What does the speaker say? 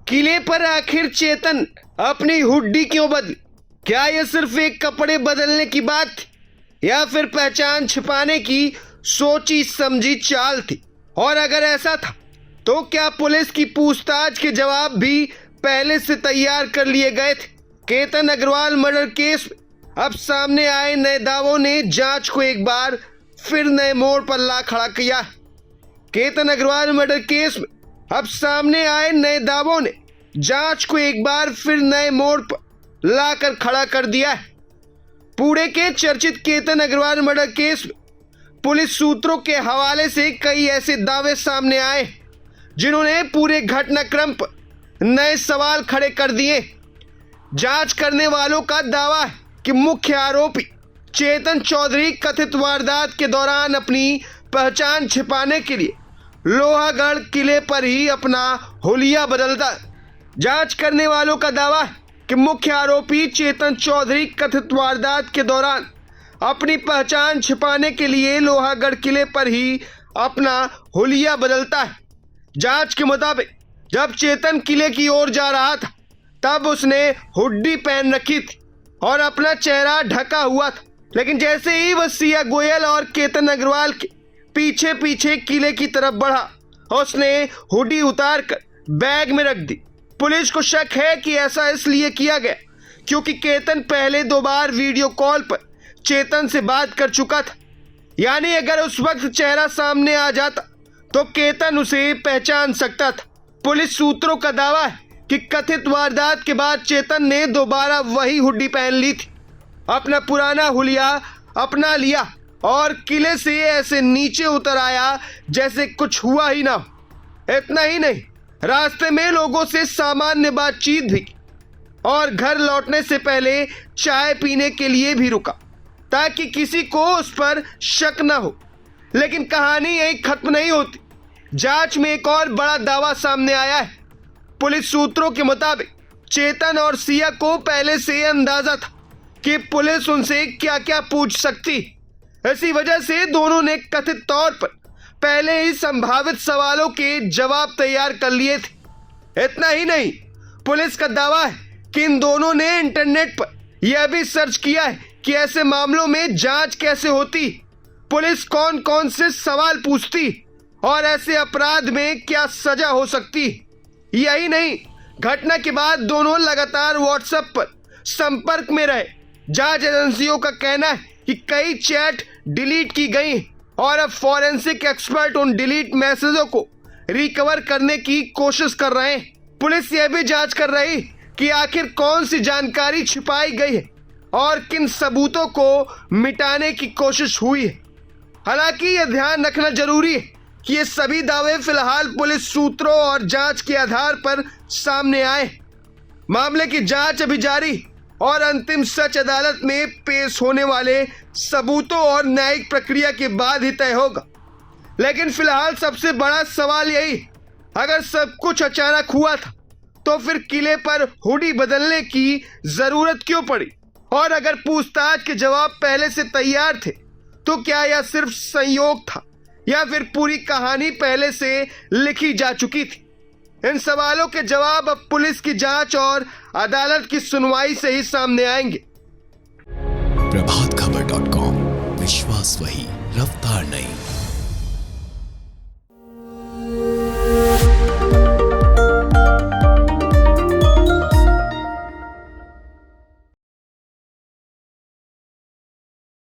किले पर आखिर चेतन अपनी हुड्डी क्यों बदली? क्या यह सिर्फ एक कपड़े बदलने की बात थी या फिर पहचान छिपाने की सोची समझी चाल थी? और अगर ऐसा था तो क्या पुलिस की पूछताछ के जवाब भी पहले से तैयार कर लिए गए थे? केतन अग्रवाल मर्डर केस में अब सामने आए नए दावों ने जांच को एक बार फिर नए मोड़ पर ला खड़ा किया है। केतन अग्रवाल मर्डर केस में अब सामने आए नए दावों ने जांच को एक बार फिर नए मोड़ पर लाकर खड़ा कर दिया है। पुणे के चर्चित केतन अग्रवाल मर्डर केस में पुलिस सूत्रों के हवाले से कई ऐसे दावे सामने आए जिन्होंने पूरे घटनाक्रम पर नए सवाल खड़े कर दिए। जांच करने वालों का दावा है कि मुख्य आरोपी चेतन चौधरी कथित वारदात के दौरान अपनी पहचान छिपाने के लिए लोहागढ़ किले पर ही अपना हुलिया बदलता है। जांच करने वालों का दावा है कि मुख्य आरोपी चेतन चौधरी कथित वारदात के दौरान अपनी पहचान छिपाने के लिए लोहागढ़ किले पर ही अपना हुलिया बदलता है। जांच के मुताबिक जब चेतन किले की ओर जा रहा था तब उसने हुड्डी पहन रखी थी और अपना चेहरा ढका हुआ था, लेकिन जैसे ही वह सिया गोयल और केतन अग्रवाल के पीछे पीछे किले की तरफ बढ़ा, उसने हुडी उतार कर बैग में रख दी। पुलिस को शक है कि ऐसा इसलिए किया गया क्योंकि केतन पहले 2 बार वीडियो कॉल पर चेतन से बात कर चुका था। यानी अगर उस वक्त चेहरा सामने आ जाता तो केतन उसे पहचान सकता था। पुलिस सूत्रों का दावा है कि कथित वारदात के बाद चेतन ने दोबारा वही हुड्डी पहन ली थी, अपना पुराना हुलिया अपना लिया और किले से ऐसे नीचे उतर आया जैसे कुछ हुआ ही ना हो। इतना ही नहीं, रास्ते में लोगों से सामान्य बातचीत भी की और घर लौटने से पहले चाय पीने के लिए भी रुका ताकि किसी को उस पर शक न हो। लेकिन कहानी यही खत्म नहीं होती। जांच में एक और बड़ा दावा सामने आया है। पुलिस सूत्रों के मुताबिक चेतन और सिया को पहले से अंदाजा था कि पुलिस उनसे क्या क्या पूछ सकती। इसी वजह से दोनों ने कथित तौर पर पहले ही संभावित सवालों के जवाब तैयार कर लिए थे। इतना ही नहीं, पुलिस का दावा है कि इन दोनों ने इंटरनेट पर यह भी सर्च किया है कि ऐसे मामलों में जांच कैसे होती, पुलिस कौन कौन से सवाल पूछती और ऐसे अपराध में क्या सजा हो सकती। यही नहीं, घटना के बाद दोनों लगातार व्हाट्सएप पर संपर्क में रहे। जांच एजेंसियों का कहना है कि कई चैट डिलीट की गई और अब फॉरेंसिक एक्सपर्ट उन डिलीट मैसेजों को रिकवर करने की कोशिश कर रहे हैं। पुलिस यह भी जांच कर रही कि आखिर कौन सी जानकारी छिपाई गई है और किन सबूतों को मिटाने की कोशिश हुई है। हालांकि यह ध्यान रखना जरूरी है कि ये सभी दावे फिलहाल पुलिस सूत्रों और जांच के आधार पर सामने आए। मामले की जांच अभी जारी और अंतिम सच अदालत में पेश होने वाले सबूतों और न्यायिक प्रक्रिया के बाद ही तय होगा। लेकिन फिलहाल सबसे बड़ा सवाल यही, अगर सब कुछ अचानक हुआ था तो फिर किले पर हुडी बदलने की जरूरत क्यों पड़ी? और अगर पूछताछ के जवाब पहले से तैयार थे तो क्या यह सिर्फ संयोग था या फिर पूरी कहानी पहले से लिखी जा चुकी थी? इन सवालों के जवाब अब पुलिस की जांच और अदालत की सुनवाई से ही सामने आएंगे। प्रभात